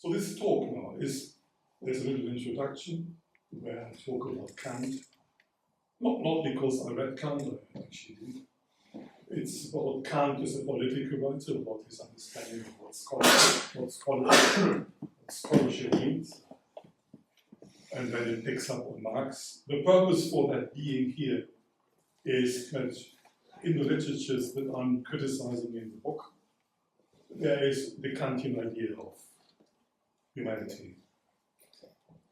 So this talk now there's a little introduction where I talk about Kant. Not because I read Kant, I actually did. It's about Kant as a political writer, about his understanding of what scholarship means. And then it picks up on Marx. The purpose for that being here is that in the literatures that I'm criticizing in the book, there is the Kantian idea of humanity,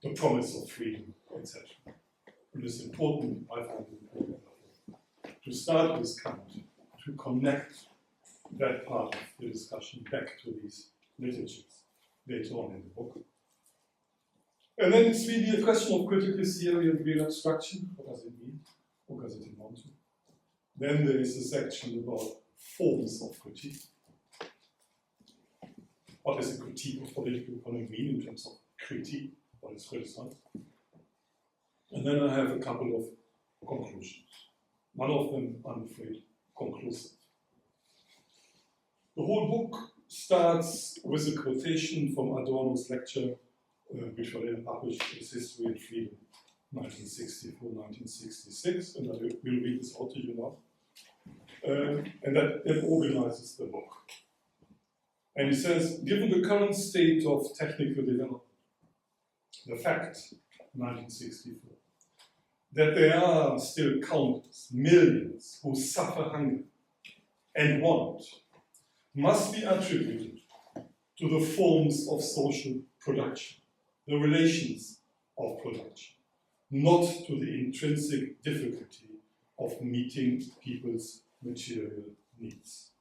the promise of freedom, etc. It is important, I find it important, to start with Kant, to connect that part of the discussion back to these literatures later on in the book. And then it's really a question of critical theory and real abstraction. What does it mean? What does it amount to? Then there is a section about forms of critique. What does a critique of political economy mean in terms of critique? What is criticized? And then I have a couple of conclusions. One of them, I'm afraid, conclusive. The whole book starts with a quotation from Adorno's lecture, which was later published as History and Freedom, 1964-1966, and I will read this out to you now. And that organizes the book. And he says, given the current state of technical development, the fact, 1964, that there are still countless, millions, who suffer hunger and want, must be attributed to the forms of social production, the relations of production, not to the intrinsic difficulty of meeting people's material needs.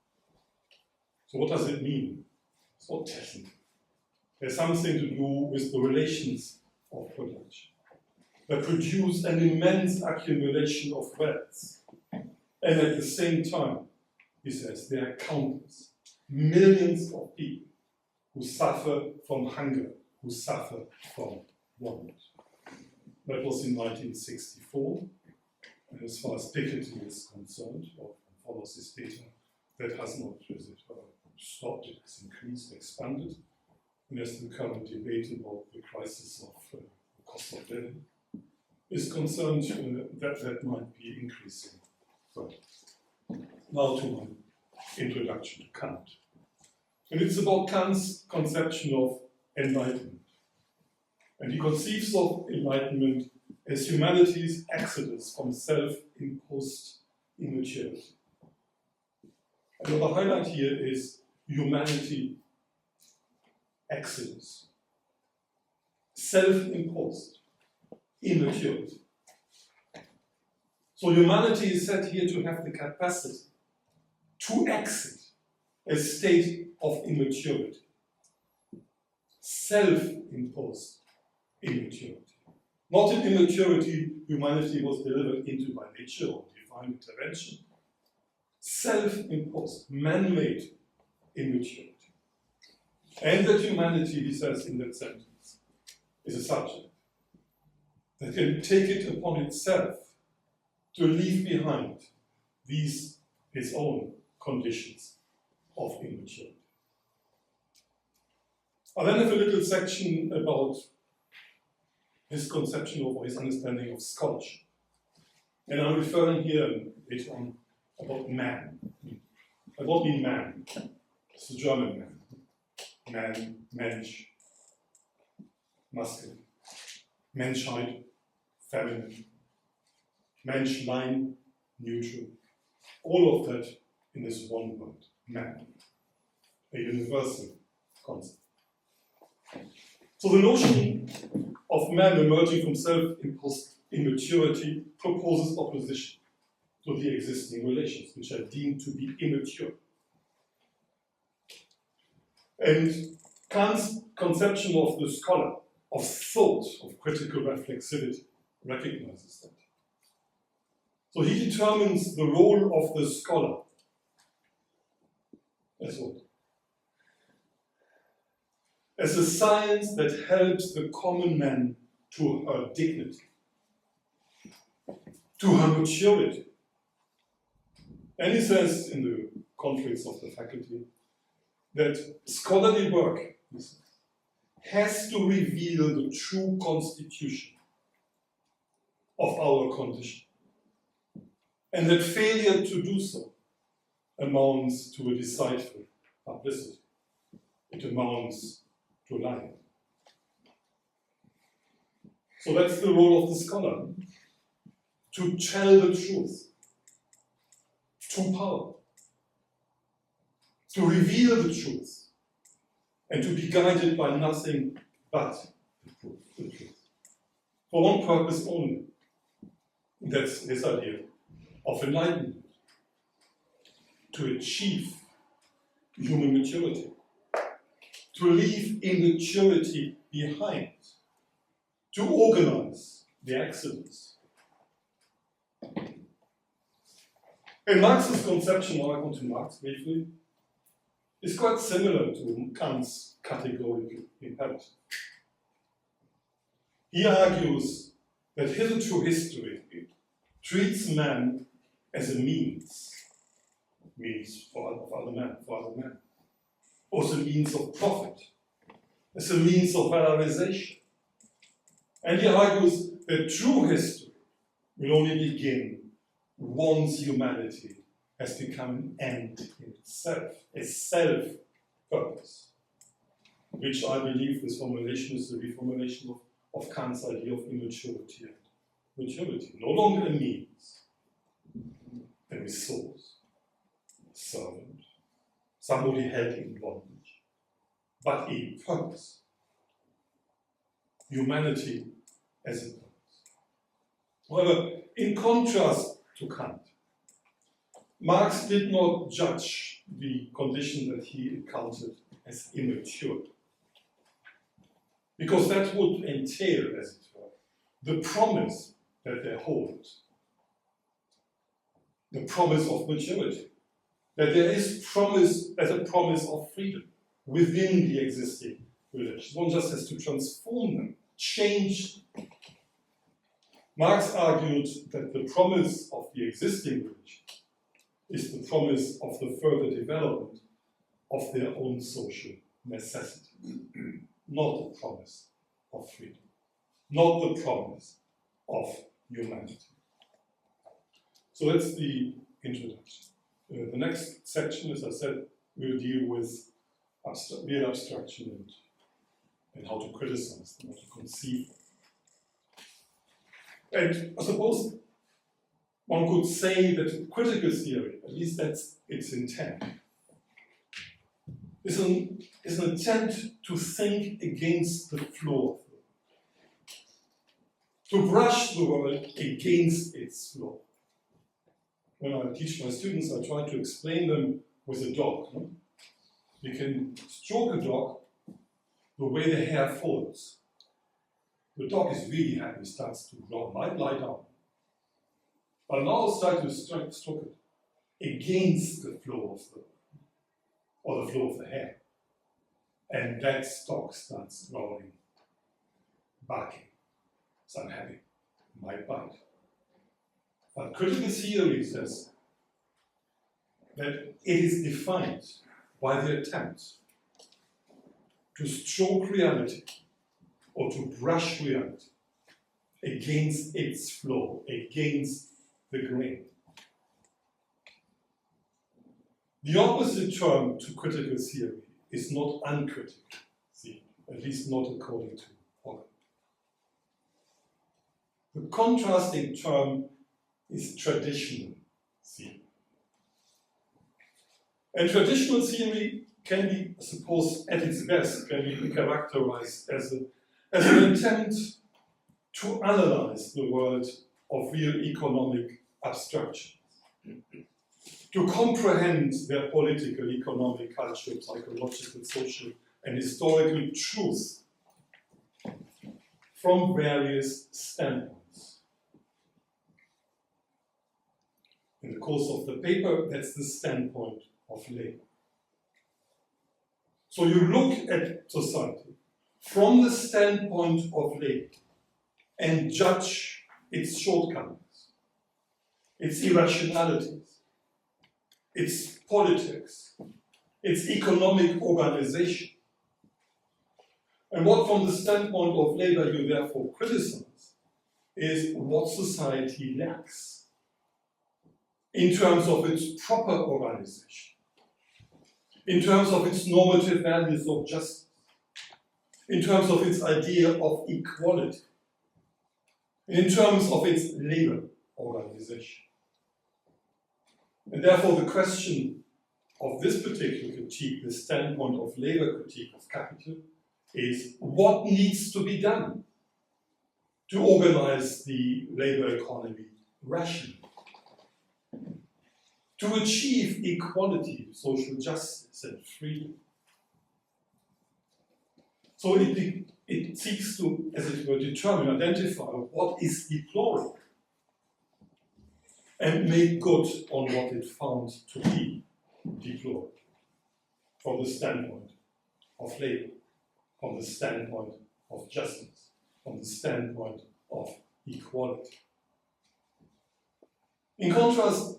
So what does it mean? It's not technical. There's something to do with the relations of production that produce an immense accumulation of wealth. And at the same time, he says, there are countless, millions of people who suffer from hunger, who suffer from want. That was in 1964. And as far as Piketty is concerned, or follows this data, that has not stopped, it has increased, expanded. And there's the current debate about the crisis of the cost of living is concerned that might be increasing. So, now to my introduction to Kant. And it's about Kant's conception of enlightenment. And he conceives of enlightenment as humanity's exodus from self-imposed immaturity. And what I highlight here is humanity exodus. Self-imposed immaturity. So humanity is said here to have the capacity to exit a state of immaturity. Self-imposed immaturity. Not an immaturity humanity was delivered into by nature or divine intervention. Self-imposed, man-made immaturity. And that humanity, he says in that sentence, is a subject that can take it upon itself to leave behind these, his own conditions of immaturity. I then have a little section about his conception of, or his understanding of scholarship. And I'm referring here later on about man. I don't mean man, it's the German man. Man, Mensch, masculine. Menschheit, feminine. Menschlein, neutral. All of that in this one word, man. A universal concept. So the notion of man emerging from self-imposed immaturity proposes opposition to the existing relations, which are deemed to be immature. And Kant's conception of the scholar, of thought, of critical reflexivity, recognizes that. So he determines the role of the scholar as what? As a science that helps the common man to her dignity, to her maturity. And he says in the conflicts of the faculty that scholarly work has to reveal the true constitution of our condition. And that failure to do so amounts to a deceitful publicity. It amounts to lying. So that's the role of the scholar, to tell the truth, to power, to reveal the truth, and to be guided by nothing but the truth. For one purpose only. That's this idea of enlightenment, to achieve human maturity, to leave immaturity behind, to organize the accidents. In Marx's conception, now I come to Marx briefly, is quite similar to Kant's categorical imperative. He argues that hitherto history treats man as a means for other men, as a means of profit, as a means of valorization. And he argues that true history will only begin once humanity has become an end in itself, a self-purpose, which I believe this formulation is the reformulation of Kant's idea of immaturity and maturity. No longer a means, a resource, a servant, somebody held in bondage, but a purpose. Humanity as a purpose. However, in contrast to Kant, Marx did not judge the condition that he encountered as immature, because that would entail, as it were, the promise that they hold, the promise of maturity, that there is promise as a promise of freedom within the existing relations. One just has to transform them, change them. Marx argued that the promise of the existing religion is the promise of the further development of their own social necessity, not the promise of freedom, not the promise of humanity. So that's the introduction. The next section, as I said, will deal with real abstraction and how to criticize them, how to conceive them. And I suppose one could say that critical theory, at least that's its intent, is an attempt to think against the flow, to brush the world against its flow. When I teach my students, I try to explain them with a dog. No? You can stroke a dog the way the hair folds. The dog is really happy, starts to grow, might lie down. But now start to stroke it against the flow of the flow of the hair. And that dog starts growling, barking. It's unhappy, might bite. But critical theory says that it is defined by the attempt to stroke reality or to brush reality against its flow, against the grain. The opposite term to critical theory is not uncritical theory, at least not according to Hogan. The contrasting term is traditional theory. And traditional theory can be, I suppose, at its best, can be characterized as an attempt to analyze the world of real economic abstractions, to comprehend their political, economic, cultural, psychological, social, and historical truth from various standpoints. In the course of the paper, that's the standpoint of labor. So you look at society from the standpoint of labor and judge its shortcomings, its irrationalities, its politics, its economic organization. And what, from the standpoint of labor, you therefore criticize is what society lacks in terms of its proper organization, in terms of its normative values of justice, in terms of its idea of equality, in terms of its labor organization. And therefore the question of this particular critique, the standpoint of labor critique of capital, is what needs to be done to organize the labor economy rationally, to achieve equality, social justice, and freedom. So it seeks to, as it were, determine, identify what is deplorable and make good on what it found to be deplorable from the standpoint of labor, from the standpoint of justice, from the standpoint of equality. In contrast,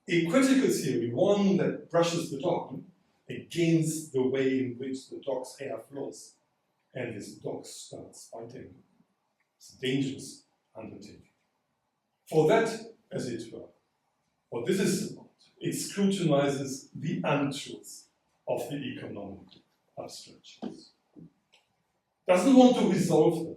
a critical theory, one that brushes the dog against the way in which the dog's hair flows, and this dog starts fighting. It's a dangerous undertaking. For that, as it were, what this is about, it scrutinizes the untruths of the economic abstractions. Doesn't want to resolve them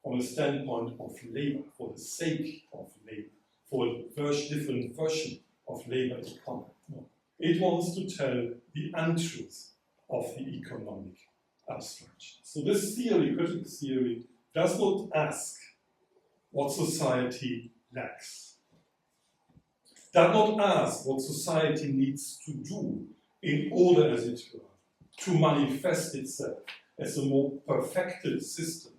from a standpoint of labor, for the sake of labor, for a different version of labor economy. No. It wants to tell the untruths of the economic abstraction. So this theory, critical theory, does not ask what society lacks. Does not ask what society needs to do in order, as it were, to manifest itself as a more perfected system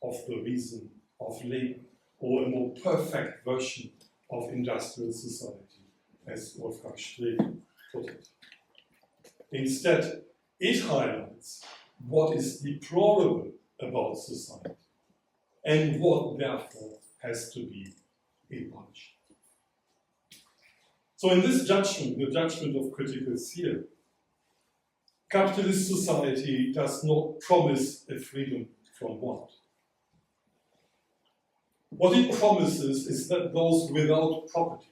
of the reason of labor, or a more perfect version of industrial society, as Wolfgang Streeck put it. Instead, it highlights what is deplorable about society and what, therefore, has to be abolished. So in this judgment, the judgment of critical theory, capitalist society does not promise a freedom from want. What it promises is that those without property,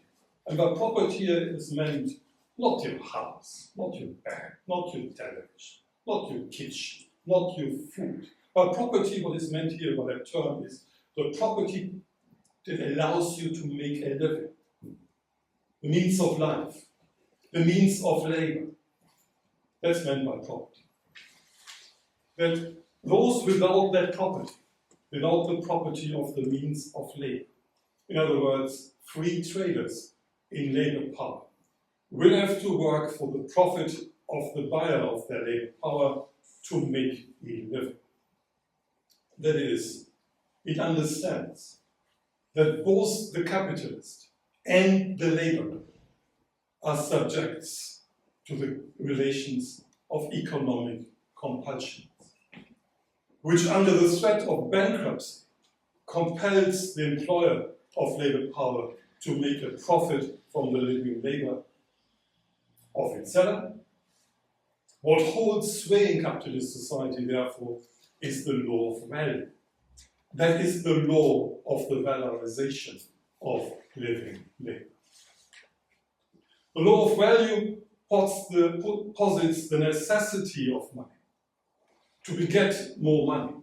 and by property here is meant not your house, not your bag, not your television, not your kitchen, not your food. By property, what is meant here by that term is the property that allows you to make a living, the means of life, the means of labor. That's meant by property. That those without that property, without the property of the means of labor, in other words, free traders in labor power, will have to work for the profit of the buyer of their labor power to make a living. That is, it understands that both the capitalist and the laborer are subjects to the relations of economic compulsions, which under the threat of bankruptcy compels the employer of labor power to make a profit from the living labor of its seller. What holds sway in capitalist society, therefore, is the law of value. That is the law of the valorization of living labor. The law of value posits the necessity of money to beget more money.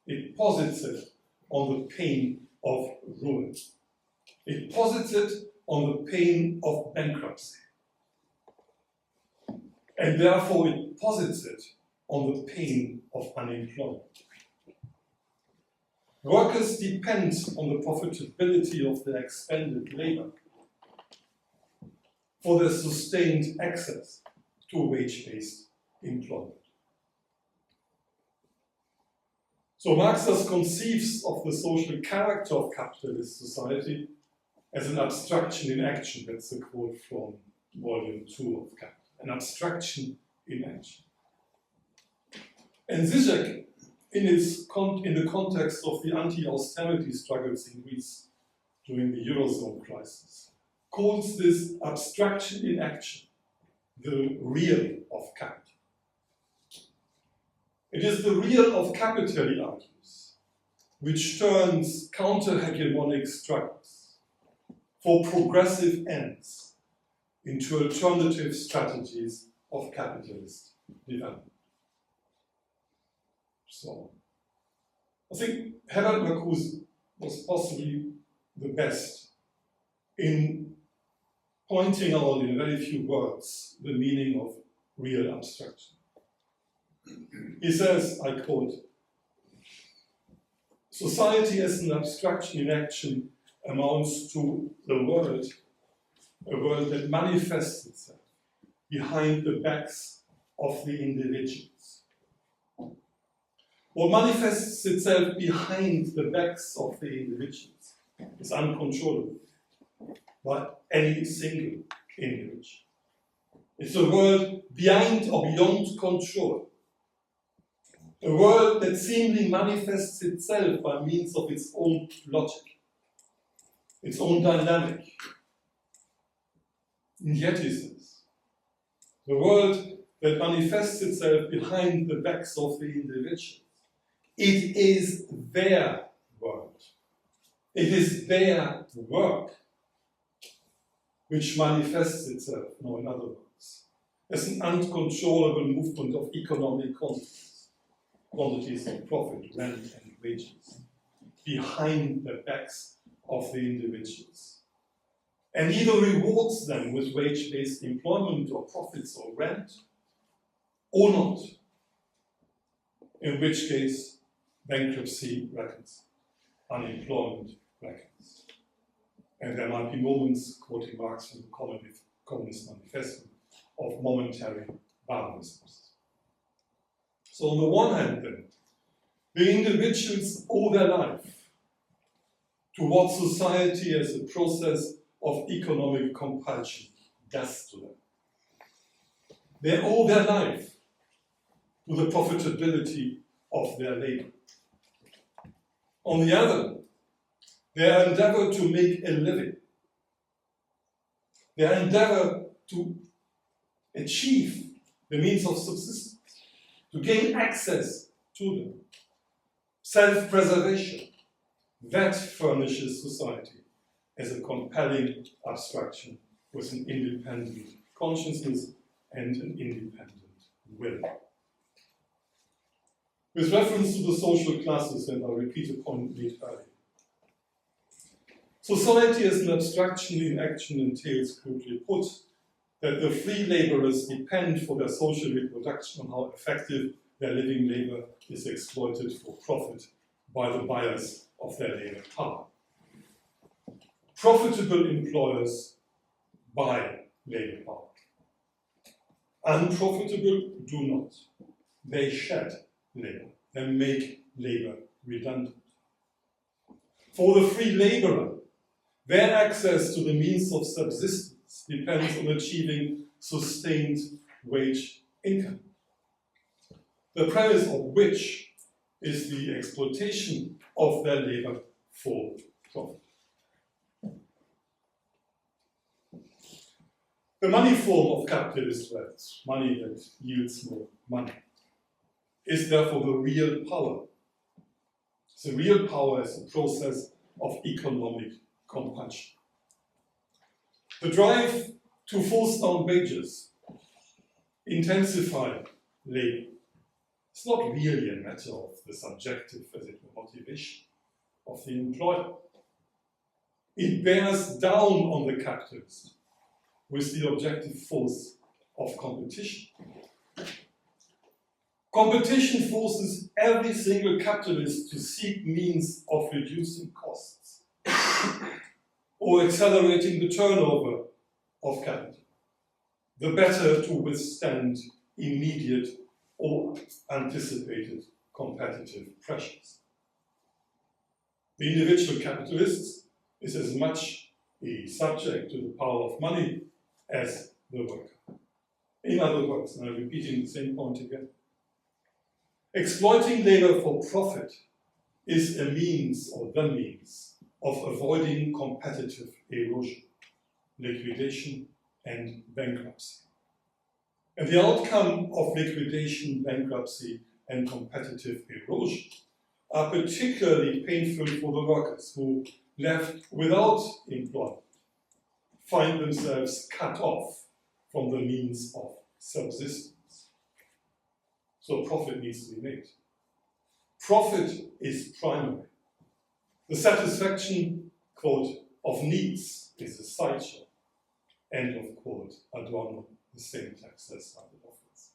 It posits it on the pain of ruin. It posits it on the pain of bankruptcy. And therefore it posits it on the pain of unemployment. Workers depend on the profitability of their expended labor for their sustained access to wage-based employment. So Marx thus conceives of the social character of capitalist society as an abstraction in action. That's a quote from volume 2 of Capital. An abstraction in action. And Zizek, in the context of the anti-austerity struggles in Greece during the Eurozone crisis, calls this abstraction in action the real of capital. It is the real of capital, he argues, which turns counter-hegemonic struggles for progressive ends into alternative strategies of capitalist development. So, I think Herbert Marcuse was possibly the best in pointing out in very few words the meaning of real abstraction. He says, I quote, "Society as an abstraction in action amounts to the world, a world that manifests itself behind the backs of the individuals. What manifests itself behind the backs of the individuals is uncontrollable by any single individual. It's a world behind or beyond control. A world that seemingly manifests itself by means of its own logic, its own dynamic. And yet, he says, the world that manifests itself behind the backs of the individuals, it is their world. It is their work which manifests itself, no, in other words, as an uncontrollable movement of economic quantities of profit, rent, and wages, behind the backs of the individuals, and either rewards them with wage-based employment or profits or rent, or not, in which case bankruptcy reckons, unemployment reckons. And there might be moments, quoting Marx from the Communist Manifesto, of momentary barbarisms. So on the one hand then, the individuals owe their life to what society as a process of economic compulsion does to them. They owe their life to the profitability of their labor. On the other, their endeavor to make a living, their endeavor to achieve the means of subsistence, to gain access to them, self-preservation, that furnishes society as a compelling abstraction with an independent consciousness and an independent will. With reference to the social classes, and I'll repeat a point made earlier, society as an abstraction in action entails, crudely put, that the free laborers depend for their social reproduction on how effective their living labor is exploited for profit by the buyers of their labor power. Profitable employers buy labor power. Unprofitable do not. They shed labor. They make labor redundant. For the free laborer, their access to the means of subsistence depends on achieving sustained wage income, the premise of which is the exploitation of their labor for profit. The money form of capitalist wealth, money that yields more money, is therefore the real power. The real power is a process of economic compulsion. The drive to force down wages, intensify labor, it's not really a matter of the subjective, as it were, motivation of the employer. It bears down on the capitalist with the objective force of competition. Competition forces every single capitalist to seek means of reducing costs or accelerating the turnover of capital, the better to withstand immediate or anticipated competitive pressures. The individual capitalist is as much a subject to the power of money as the worker. In other words, and I'm repeating the same point again, exploiting labor for profit is a means, or the means, of avoiding competitive erosion, liquidation, and bankruptcy. And the outcome of liquidation, bankruptcy, and competitive erosion are particularly painful for the workers who, left without employment, find themselves cut off from the means of subsistence. So profit needs to be made. Profit is primary. The satisfaction, quote, of needs is a sideshow, end of quote, Adorno, the same text as started off with.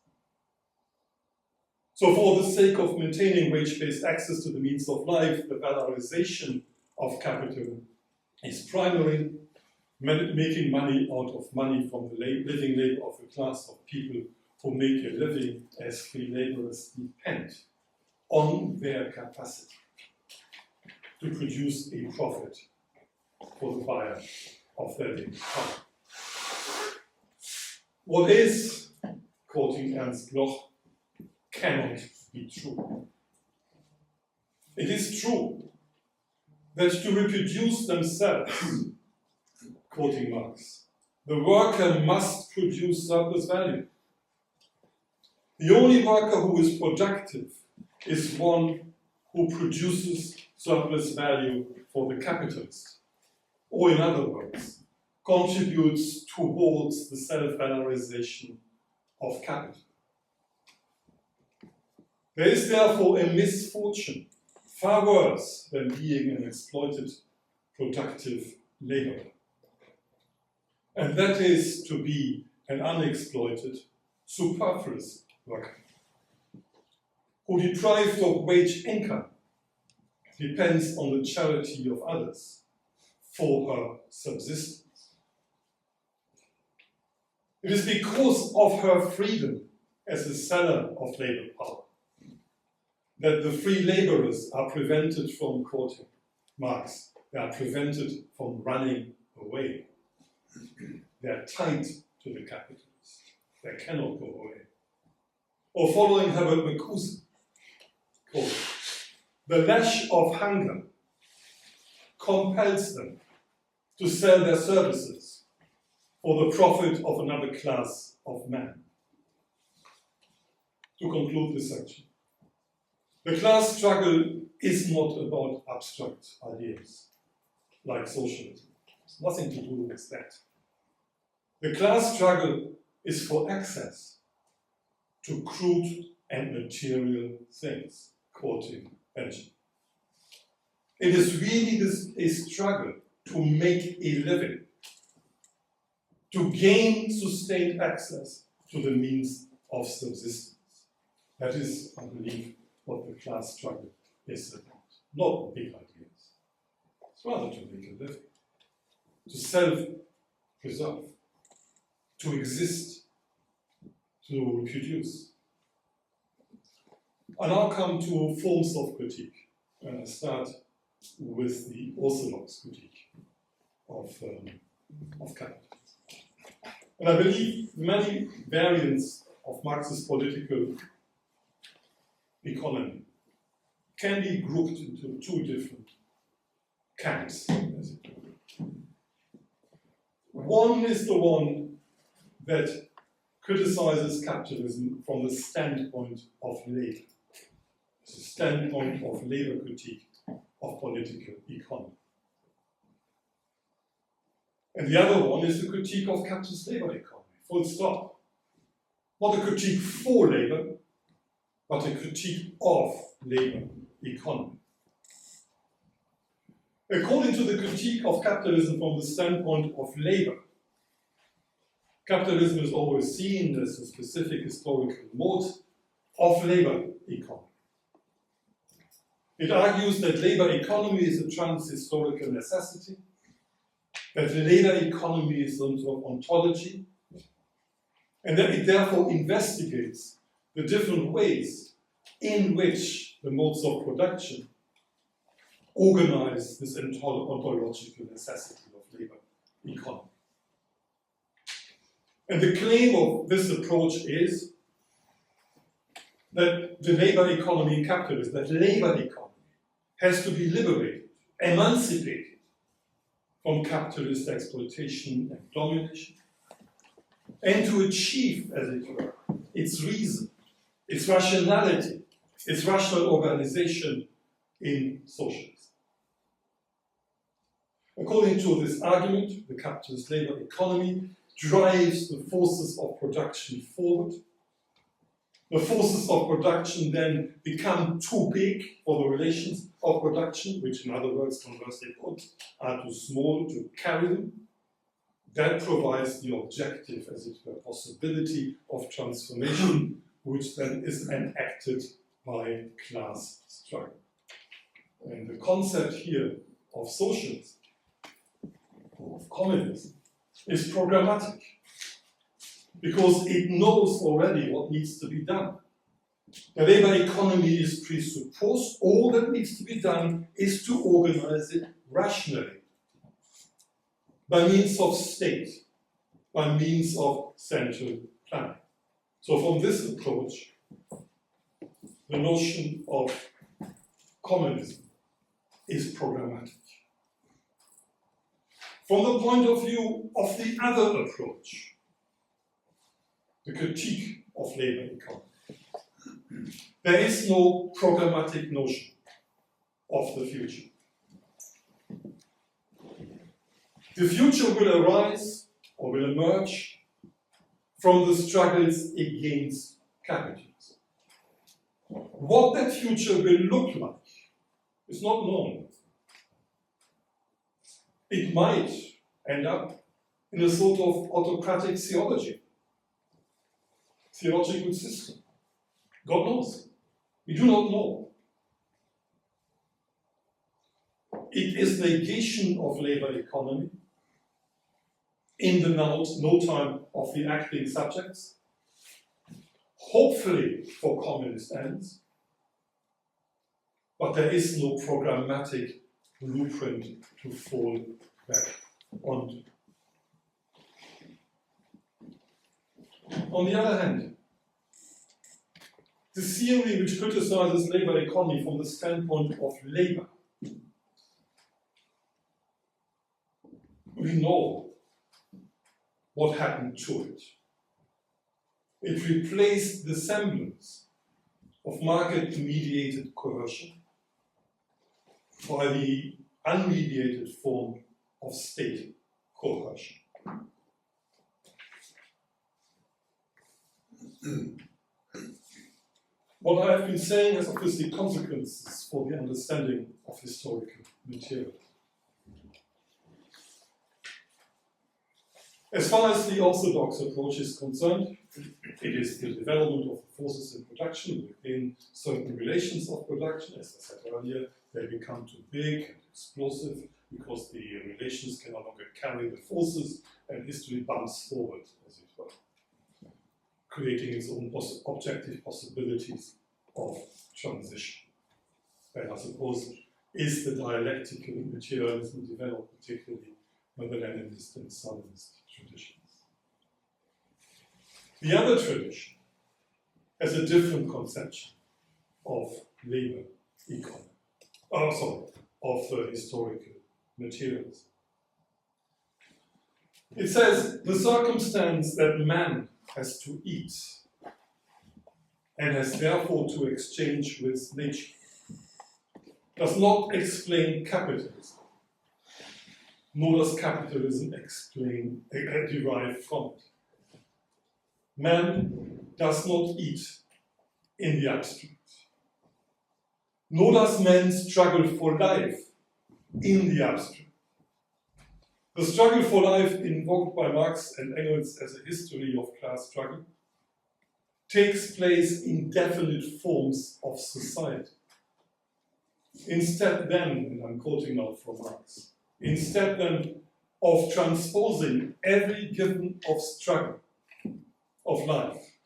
So for the sake of maintaining wage-based access to the means of life, the valorization of capital is primary, making money out of money from the living labor of a class of people who make a living as free laborers depend on their capacity to produce a profit for the buyer of their labor. What is, quoting Ernst Bloch, cannot be true. It is true that to reproduce themselves, quoting Marx, the worker must produce surplus value. The only worker who is productive is one who produces surplus value for the capitalist, or in other words, contributes towards the self-valorization of capital. There is therefore a misfortune far worse than being an exploited productive laborer. And that is to be an unexploited, superfluous worker, who, deprived of wage income, depends on the charity of others for her subsistence. It is because of her freedom as a seller of labor power that the free laborers are prevented from, quoting Marx, they are prevented from running away. They are tied to the capitalists. They cannot go away. Or following Herbert Marcuse, quote, the lash of hunger compels them to sell their services for the profit of another class of men. To conclude this section, the class struggle is not about abstract ideas like socialism. It's nothing to do with that. The class struggle is for access to crude and material things, quoting Benjamin. It is really a struggle to make a living, to gain sustained access to the means of subsistence. That is, I believe, what the class struggle is about. Not big ideas. It's rather to make a living, to self-preserve, to exist, to reproduce. I now come to forms of critique, and I start with the orthodox critique of capitalism. And I believe many variants of Marxist political economy can be grouped into two different camps. One is the one that criticizes capitalism from the standpoint of labor. It's the standpoint of labor critique of political economy. And the other one is the critique of capitalist labor economy, full stop. Not a critique for labor, but a critique of labor economy. According to the critique of capitalism from the standpoint of labor, capitalism is always seen as a specific historical mode of labor economy. It argues that labor economy is a trans-historical necessity, that the labor economy is some sort of ontology, and that it therefore investigates the different ways in which the modes of production organize this ontological necessity of labor economy. And the claim of this approach is that the labor economy in capitalism, that labor economy has to be liberated, emancipated from capitalist exploitation and domination, and to achieve, as it were, its reason, its rationality, its rational organization in socialism. According to this argument, the capitalist labor economy drives the forces of production forward. The forces of production then become too big for the relations of production, which in other words, conversely put, are too small to carry them. That provides the objective, as it were, possibility of transformation, which then is enacted by class struggle. And the concept here of socialism, of communism, is programmatic, because it knows already what needs to be done. The labor economy is presupposed. All that needs to be done is to organize it rationally, by means of state, by means of central planning. So from this approach, the notion of communism is programmatic. From the point of view of the other approach, the critique of labor economy, there is no programmatic notion of the future. The future will arise or will emerge from the struggles against capitalism. What that future will look like is not known. It might end up in a sort of autocratic theological system. God knows. We do not know. It is negation of labor economy in the no time of the acting subjects, hopefully for communist ends, but there is no programmatic blueprint to fall back onto. On the other hand, the theory which criticizes labor economy from the standpoint of labor, we know what happened to it. It replaced the semblance of market-mediated coercion by the unmediated form of state coercion. What I have been saying has obviously consequences for the understanding of historical material. As far as the orthodox approach is concerned, it is the development of the forces in production within certain relations of production. As I said earlier, they become too big and explosive because the relations can no longer carry the forces, and history bumps forward, as it were, creating its own objective possibilities of transition. That, I suppose, is the dialectical materialism developed particularly by the Leninist and Stalinist traditions. The other tradition has a different conception of labor economy, of historical materialism. It says the circumstance that man has to eat and has therefore to exchange with nature does not explain capitalism, nor does capitalism derive from it. Man does not eat in the abstract, nor does man struggle for life in the abstract. The struggle for life invoked by Marx and Engels as a history of class struggle takes place in definite forms of society. Instead then, and I'm quoting now from Marx, instead then of transposing every given of struggle of life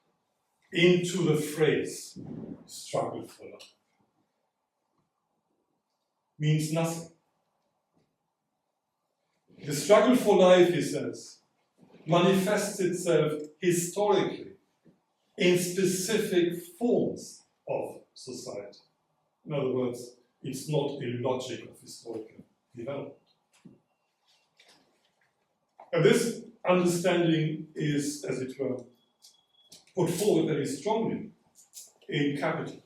into the phrase struggle for life, means nothing. The struggle for life, he says, manifests itself historically in specific forms of society. In other words, it's not a logic of historical development. And this understanding is, as it were, put forward very strongly in Capital.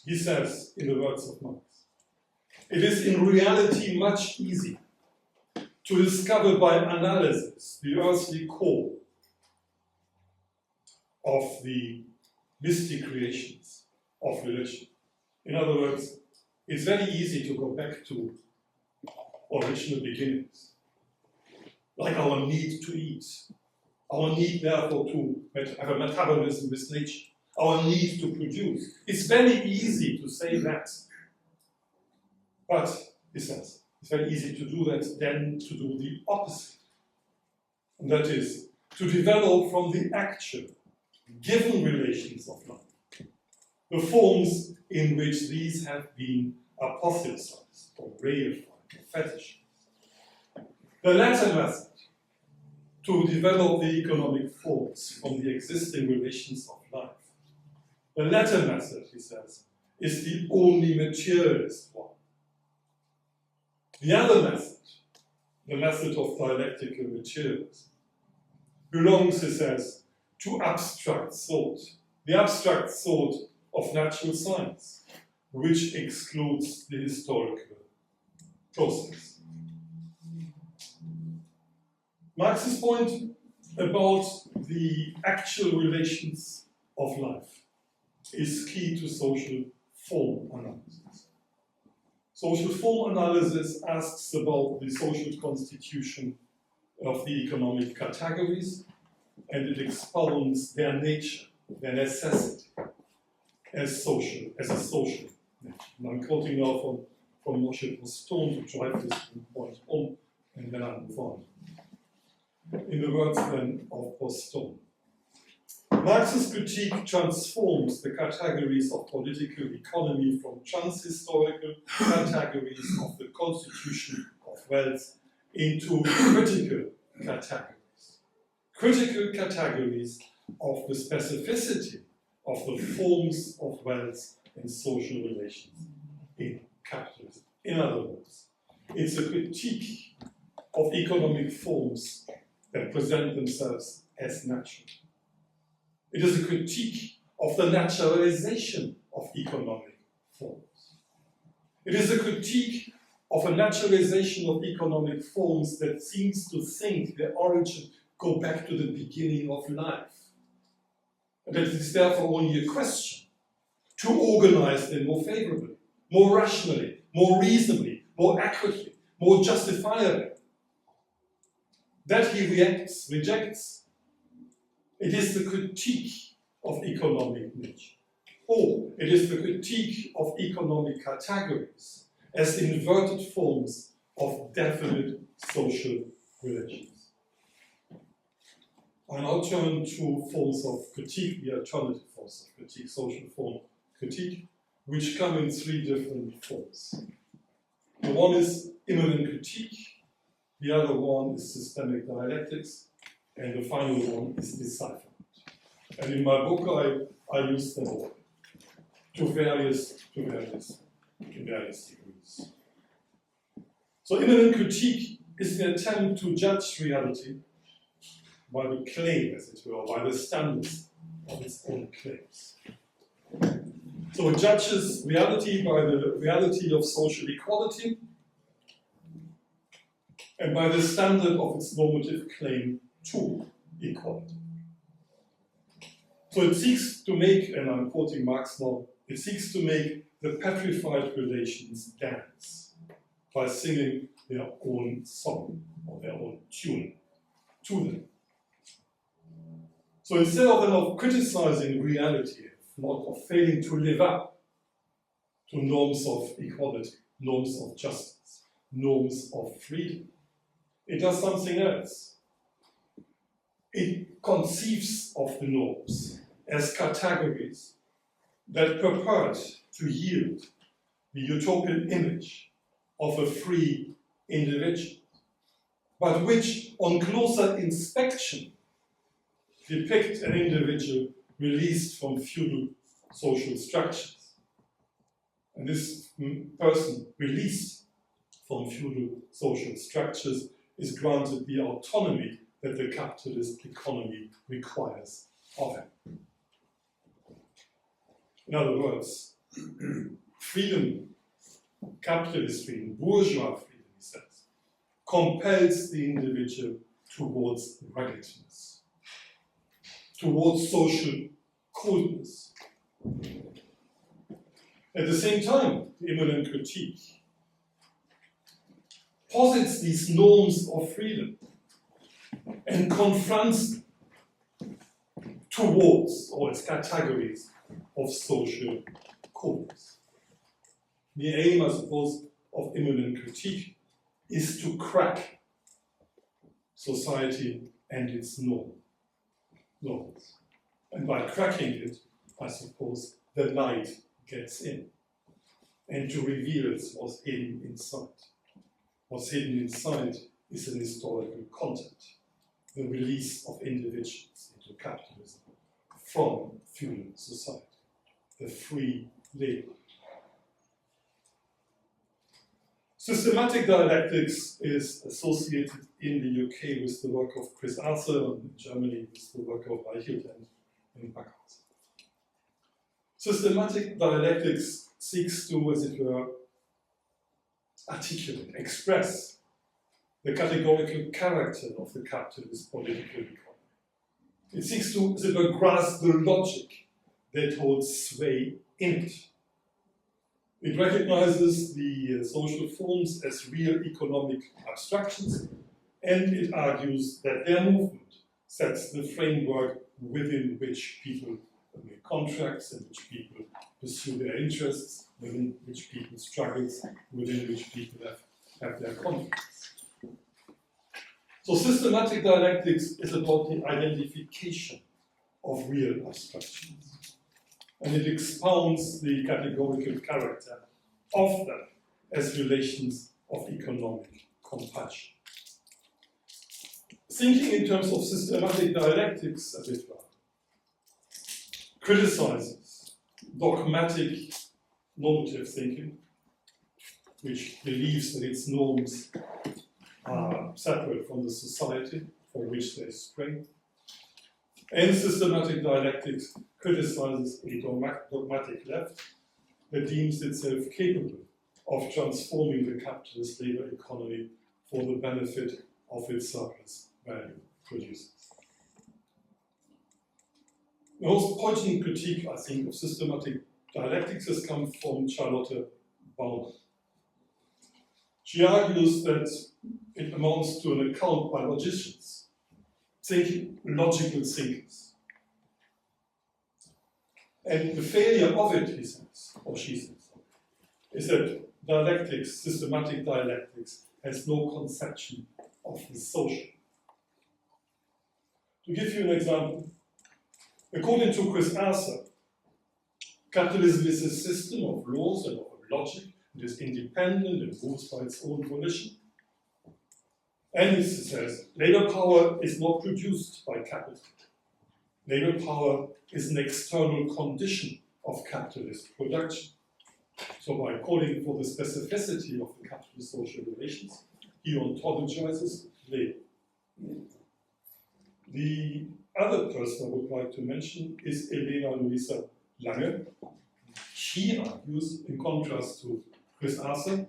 he says, in the words of Marx, it is in reality much easier to discover by analysis the earthly core of the mystic creations of religion. In other words, it's very easy to go back to original beginnings, like our need to eat, our need, therefore, to have a metabolism with nature, our need to produce. It's very easy to say that. But, he says, it's very easy to do that than to do the opposite. And that is, to develop from the actual, given relations of life, the forms in which these have been apotheosized or reified or fetishized. The latter method, to develop the economic forms from the existing relations of life, the latter method, he says, is the only materialist one. The other method, the method of dialectical materialism, belongs, he says, to abstract thought, the abstract thought of natural science, which excludes the historical process. Marx's point about the actual relations of life is key to social form analysis. Social form analysis asks about the social constitution of the economic categories, and it expounds their nature, their necessity as a social nature. And I'm quoting now from Moshe Postone to drive this point home, and then I'll move on. In the words then of Postone, Marx's critique transforms the categories of political economy from transhistorical categories of the constitution of wealth into critical categories of the specificity of the forms of wealth and social relations in capitalism. In other words, it's a critique of economic forms that present themselves as natural. It is a critique of the naturalization of economic forms. It is a critique of a naturalization of economic forms that seems to think their origin go back to the beginning of life. And that it is therefore only a question to organize them more favorably, more rationally, more reasonably, more accurately, more justifiably. That he rejects. It is the critique of economic nature. Or it is the critique of economic categories as inverted forms of definite social relations. I now turn to forms of critique, the alternative forms of critique, social form critique, which come in three different forms. The one is immanent critique, the other one is systemic dialectics, and the final one is decipherment. And in my book, I use them all to various degrees. So immanent critique is the attempt to judge reality by the claim, as it were, by the standards of its own claims. So it judges reality by the reality of social equality and by the standard of its normative claim to equality. So it seeks to make, and I'm quoting Marx now, it seeks to make the petrified relations dance by singing their own song or their own tune to them. So instead of criticizing reality, not of failing to live up to norms of equality, norms of justice, norms of freedom, it does something else. It conceives of the norms as categories that purport to yield the utopian image of a free individual, but which, on closer inspection, depict an individual released from feudal social structures. And this person released from feudal social structures is granted the autonomy that the capitalist economy requires of him. In other words, freedom, capitalist freedom, bourgeois freedom, he says, compels the individual towards ruggedness, towards social coldness. At the same time, the immanent critique posits these norms of freedom and confronts them towards, or its categories of social coldness. The aim, I suppose, of immanent critique is to crack society and its norms. And by cracking it, I suppose, the light gets in, and to reveal what's hidden inside. What's hidden inside is an historical content, the release of individuals into capitalism from feudal society, the free labor. Systematic dialectics is associated in the UK with the work of Chris Arthur, and in Germany with the work of Reichelt and Backhaus. Systematic dialectics seeks to, as it were, articulate, express the categorical character of the capitalist political economy. It seeks to, as it were, grasp the logic that holds sway in it. It recognizes the social forms as real economic abstractions, and it argues that their movement sets the framework within which people make contracts, in which people pursue their interests, within which people struggle, within which people have their conflicts. So systematic dialectics is about the identification of real abstractions. And it expounds the categorical character of them as relations of economic compulsion. Thinking in terms of systematic dialectics, as it were, criticizes dogmatic normative thinking, which believes that its norms are separate from the society for which they spring. And systematic dialectics criticizes a dogmatic left that deems itself capable of transforming the capitalist labor economy for the benefit of its surplus value producers. The most poignant critique, I think, of systematic dialectics has come from Charlotte Baumann. She argues that it amounts to an account by logicians, logical thinkers. And the failure of it, he says, or she says, is that dialectics, systematic dialectics, has no conception of the social. To give you an example, according to Chris Arthur, capitalism is a system of laws and of logic. It is independent and moves by its own volition. And he says, labor power is not produced by capital. Labor power is an external condition of capitalist production. So by calling for the specificity of the capitalist social relations, he ontologizes labor. The other person I would like to mention is Elena Luisa Lange. She argues, in contrast to Chris Arthur,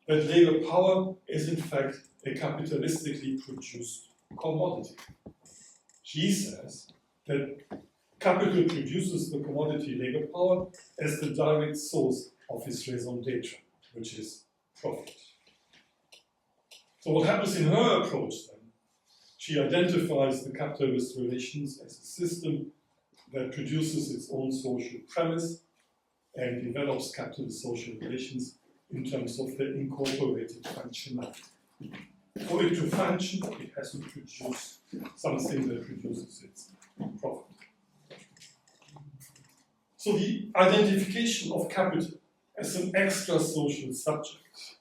that labor power is in fact a capitalistically produced commodity. She says that capital produces the commodity labor power as the direct source of its raison d'etre, which is profit. So what happens in her approach then? She identifies the capitalist relations as a system that produces its own social premise and develops capitalist social relations in terms of their incorporated functionality. For it to function, it has to produce something that produces its profit. So the identification of capital as an extra social subject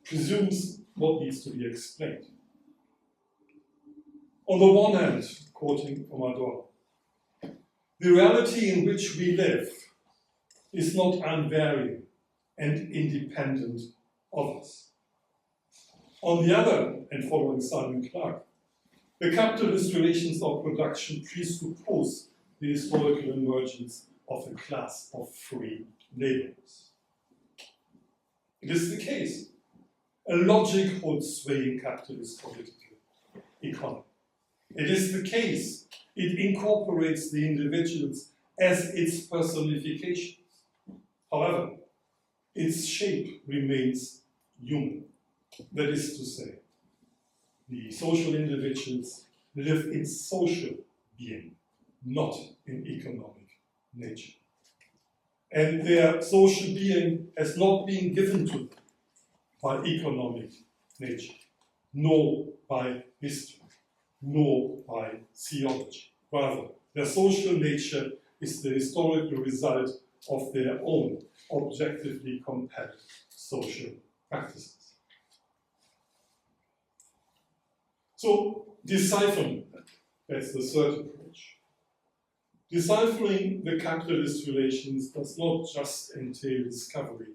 presumes what needs to be explained. On the one hand, quoting from Adorno, the reality in which we live is not unvarying and independent of us. On the other, and following Simon Clark, the capitalist relations of production presuppose the historical emergence of a class of free laborers. It is the case. A logic holds sway in capitalist political economy. It is the case. It incorporates the individuals as its personifications. However, its shape remains human. That is to say, the social individuals live in social being, not in economic nature. And their social being has not been given to them by economic nature, nor by history, nor by theology. Rather, their social nature is the historical result of their own objectively compelled social practices. So, deciphering that, that's the third approach. Deciphering the capitalist relations does not just entail discovery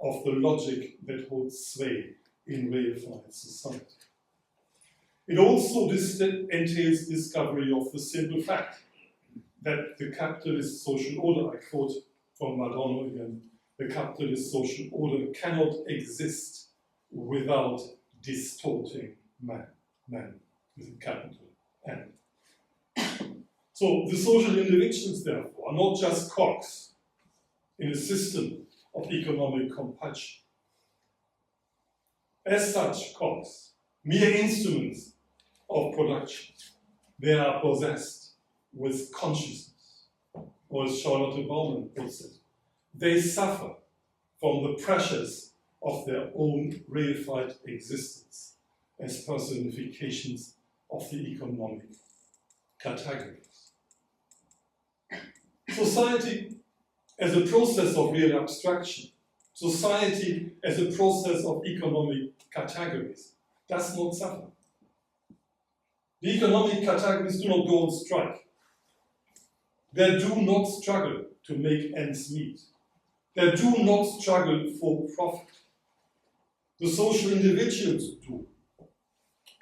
of the logic that holds sway in reified society. It also entails discovery of the simple fact that the capitalist social order, I quote from Madonna again, the capitalist social order cannot exist without distorting man with a capital N. So the social individuals, therefore, are not just cogs in a system of economic compulsion. As such, cogs, mere instruments of production, they are possessed with consciousness, or as Charlotte Bauman puts it, they suffer from the pressures of their own reified existence as personifications of the economic categories. Society as a process of real abstraction, society as a process of economic categories, does not suffer. The economic categories do not go on strike. They do not struggle to make ends meet. They do not struggle for profit. The social individuals do,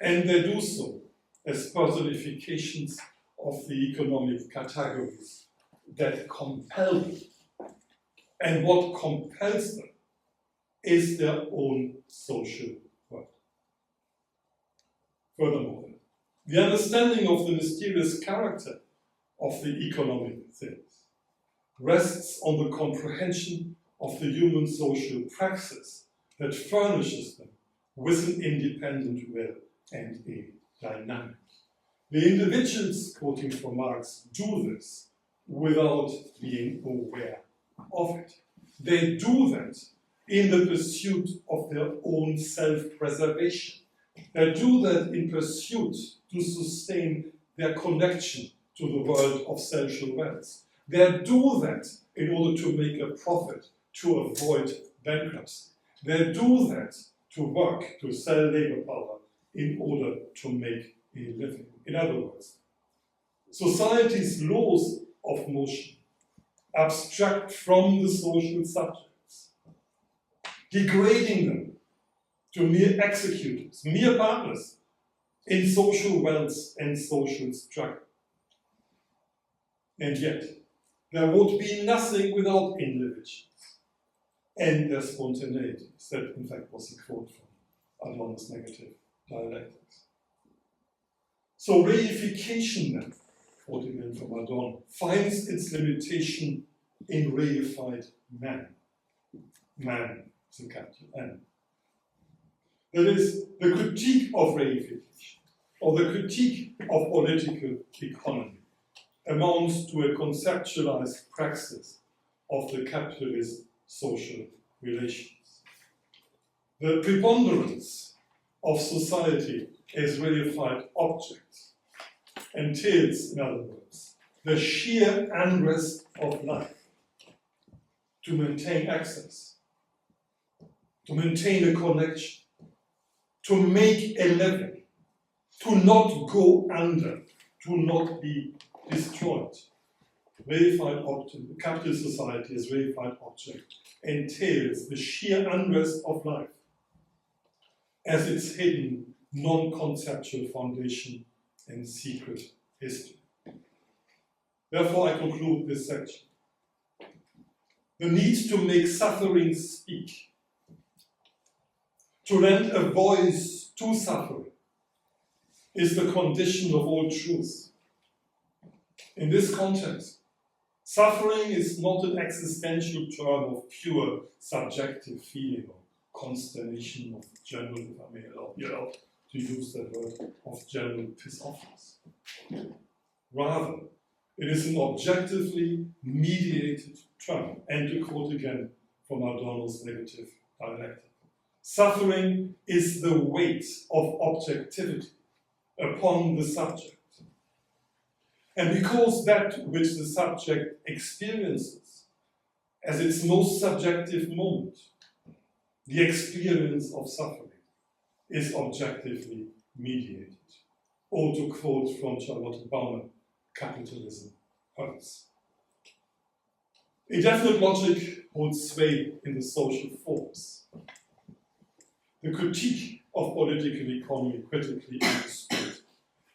and they do so as personifications of the economic categories that compel them. And what compels them is their own social work. Furthermore, the understanding of the mysterious character of the economic things rests on the comprehension of the human social praxis that furnishes them with an independent will and a dynamic. The individuals, quoting from Marx, do this without being aware of it. They do that in the pursuit of their own self-preservation. They do that in pursuit to sustain their connection to the world of social wealth. They do that in order to make a profit, to avoid bankruptcy. They do that to work, to sell labor power in order to make a living. In other words, society's laws of motion abstract from the social subjects, degrading them to mere executors, mere partners in social wealth and social struggle. And yet, there would be nothing without individuals and their spontaneity. That, in fact, was a quote from Adorno's negative dialectics. So reification, then, quoting again from Adorno, finds its limitation in reified man. Man is a capital N. That is, the critique of reification, or the critique of political economy, amounts to a conceptualized praxis of the capitalist social relations. The preponderance of society as reified objects entails, in other words, the sheer unrest of life to maintain access, to maintain a connection, to make a living, to not go under, to not be destroyed. Reified object, capitalist society as reified object entails the sheer unrest of life as its hidden, non-conceptual foundation and secret history. Therefore, I conclude this section the need to make suffering speak, to lend a voice to suffering, is the condition of all truth. In this context, suffering is not an existential term of pure subjective feeling or consternation of general, if I may be allowed to use that word, of general piss-offness. Rather, it is an objectively mediated term, and to quote again from Adorno's negative dialectic. Suffering is the weight of objectivity upon the subject. And because that which the subject experiences as its most subjective moment, the experience of suffering, is objectively mediated. Or to quote from Charlotte Baumann, capitalism hurts. A definite logic holds sway in the social forms. The critique of political economy, critically understood,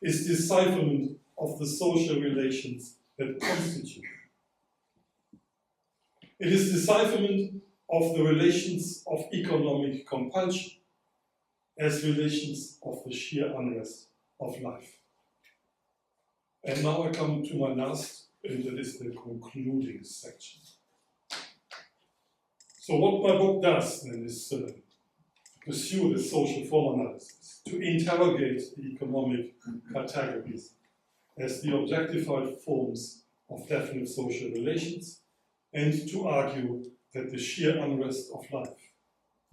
is decipherment of the social relations that constitute. It is decipherment of the relations of economic compulsion as relations of the sheer unrest of life. And now I come to my last, and that is the concluding section. So what my book does then is to pursue the social form analysis, to interrogate the economic categories as the objectified forms of definite social relations, and to argue that the sheer unrest of life,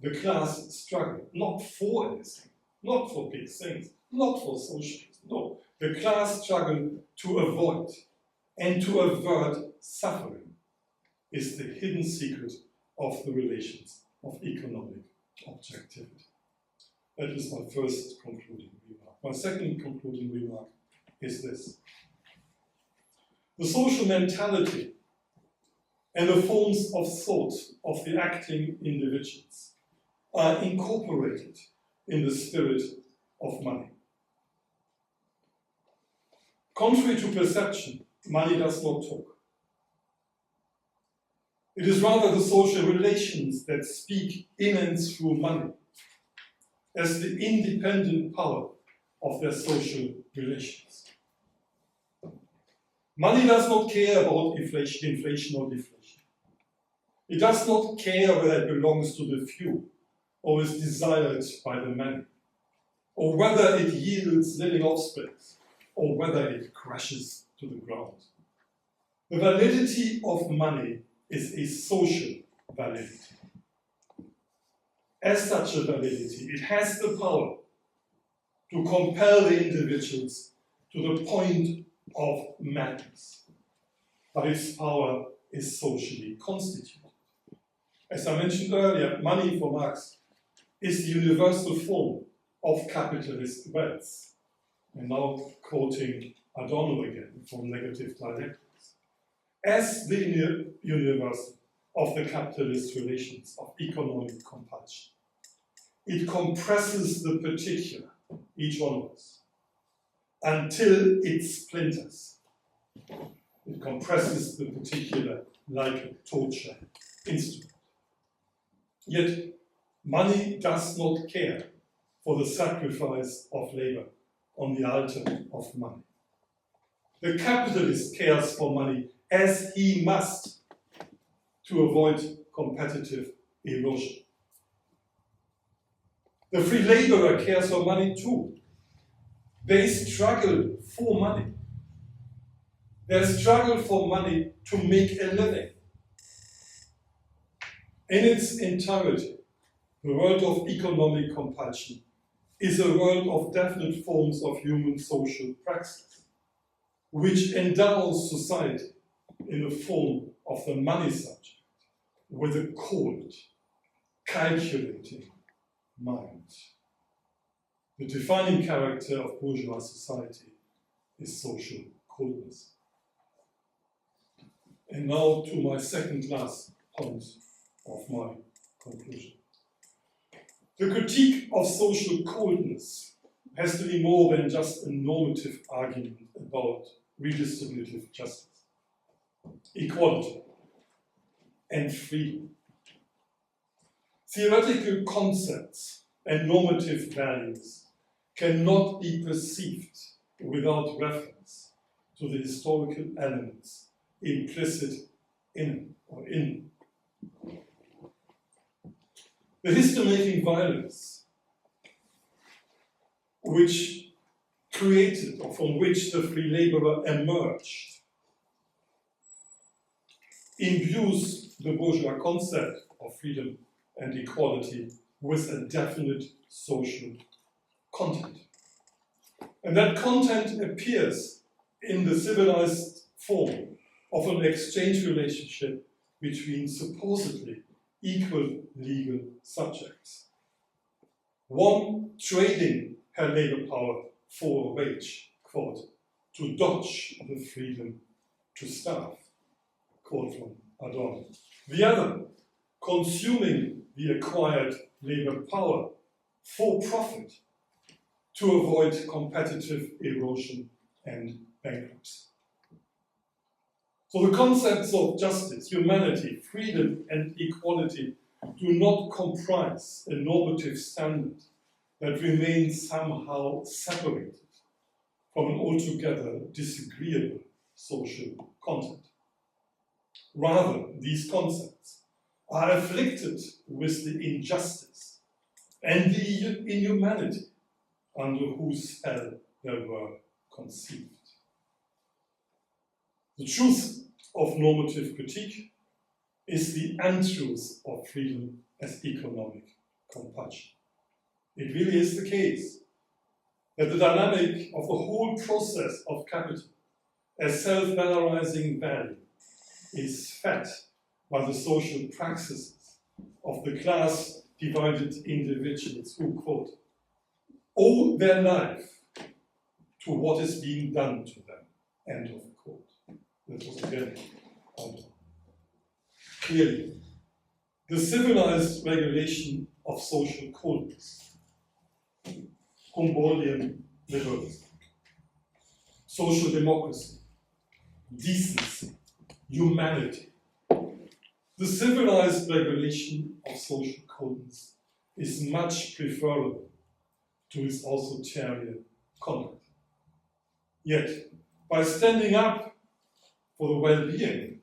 the class struggle, not for anything, not for big things, not for socialism, no, the class struggle to avoid and to avert suffering is the hidden secret of the relations of economic objectivity. That is my first concluding remark. My second concluding remark is this. The social mentality and the forms of thought of the acting individuals are incorporated in the spirit of money. Contrary to perception, money does not talk. It is rather the social relations that speak in and through money as the independent power of their social relations. Money does not care about inflation or deflation. It does not care whether it belongs to the few or is desired by the many, or whether it yields living offspring, or whether it crashes to the ground. The validity of money is a social validity. As such a validity, it has the power to compel the individuals to the point of madness. But its power is socially constituted. As I mentioned earlier, money for Marx is the universal form of capitalist wealth. And now quoting Adorno again from negative dialectics. As the universal of the capitalist relations of economic compulsion, it compresses the particular, each one of us, until it splinters. It compresses the particular like a torture instrument. Yet, money does not care for the sacrifice of labor on the altar of money. The capitalist cares for money as he must to avoid competitive erosion. The free laborer cares for money too. They struggle for money. They struggle for money to make a living. In its entirety, the world of economic compulsion is a world of definite forms of human social praxis, which endows society in the form of the money subject with a cold, calculating mind. The defining character of bourgeois society is social coldness. And now to my second last point of my conclusion. The critique of social coldness has to be more than just a normative argument about redistributive justice, equality, and freedom. Theoretical concepts and normative values cannot be perceived without reference to the historical elements implicit in them. The history-making violence which created or from which the free laborer emerged imbues the bourgeois concept of freedom and equality with a definite social content. And that content appears in the civilized form of an exchange relationship between supposedly equal legal subjects. One trading her labor power for a wage, quote, to dodge the freedom to starve, quote from Adorno. The other consuming the acquired labor power for profit to avoid competitive erosion and bankruptcy. So the concepts of justice, humanity, freedom, and equality do not comprise a normative standard that remains somehow separated from an altogether disagreeable social content. Rather, these concepts are afflicted with the injustice and the inhumanity under whose spell they were conceived. The truth of normative critique is the untruth of freedom as economic compulsion. It really is the case that the dynamic of the whole process of capital as self-valorizing value is fed by the social praxis of the class-divided individuals who, quote, owe their life to what is being done to them, end of quote. That was again clearly the civilized regulation of social coldness, Humboldtian liberalism, social democracy, decency, humanity. The civilized regulation of social coldness is much preferable to its authoritarian conduct. Yet, by standing up for the well-being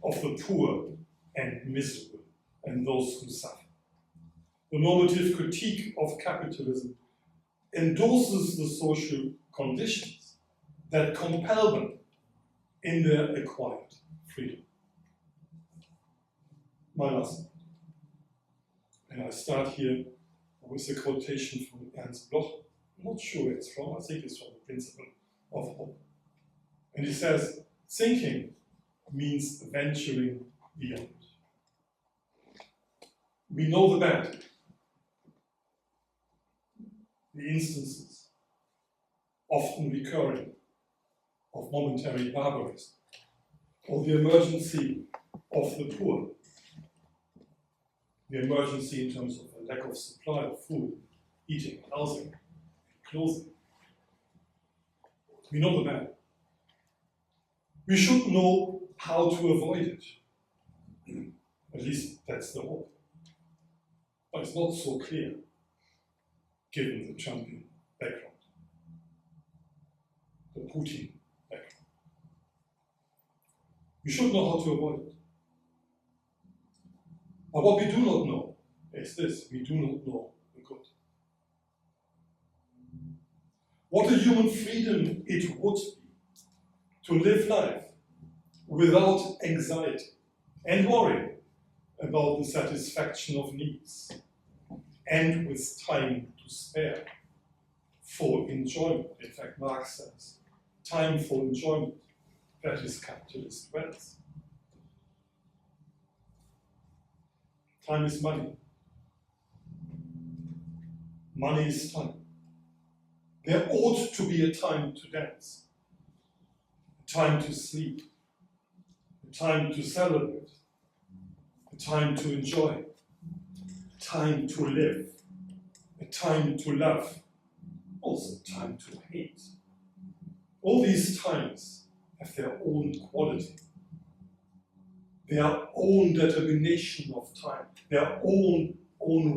of the poor and miserable and those who suffer, the normative critique of capitalism endorses the social conditions that compel them in their acquired freedom. My last point. And I start here with a quotation from Ernst Bloch. I'm not sure where it's from, I think it's from the Principle of Hope. And he says, thinking means venturing beyond. We know the bad, the instances, often recurring, of momentary barbarism, or the emergency of the poor, the emergency in terms of a lack of supply of food, eating, housing, clothing. We know the bad. We should know how to avoid it. At least that's the hope. But it's not so clear, given the Trumpian background, the Putin background. We should know how to avoid it. But what we do not know is this: we do not know the good. What a human freedom it would be to live life without anxiety and worry about the satisfaction of needs, and with time to spare for enjoyment. In fact, Marx says, time for enjoyment, that is capitalist wealth. Time is money. Money is time. There ought to be a time to dance, a time to sleep, a time to celebrate, a time to enjoy, a time to live, a time to love, also a time to hate. All these times have their own quality. their own determination of time, their own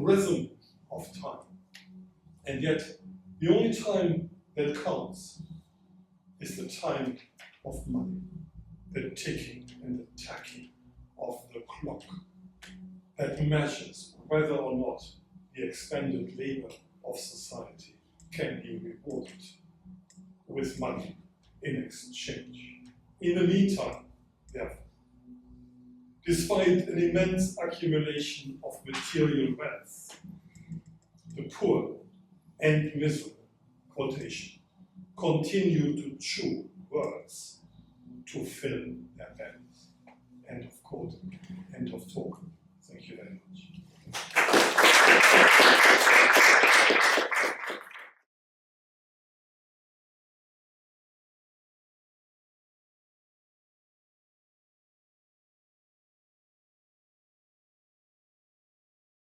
rhythm of time. And yet, the only time that counts is the time of money, the ticking and the tacking of the clock that measures whether or not the expended labor of society can be rewarded with money in exchange. In the meantime, therefore, despite an immense accumulation of material wealth, the poor and miserable, quotation, continue to chew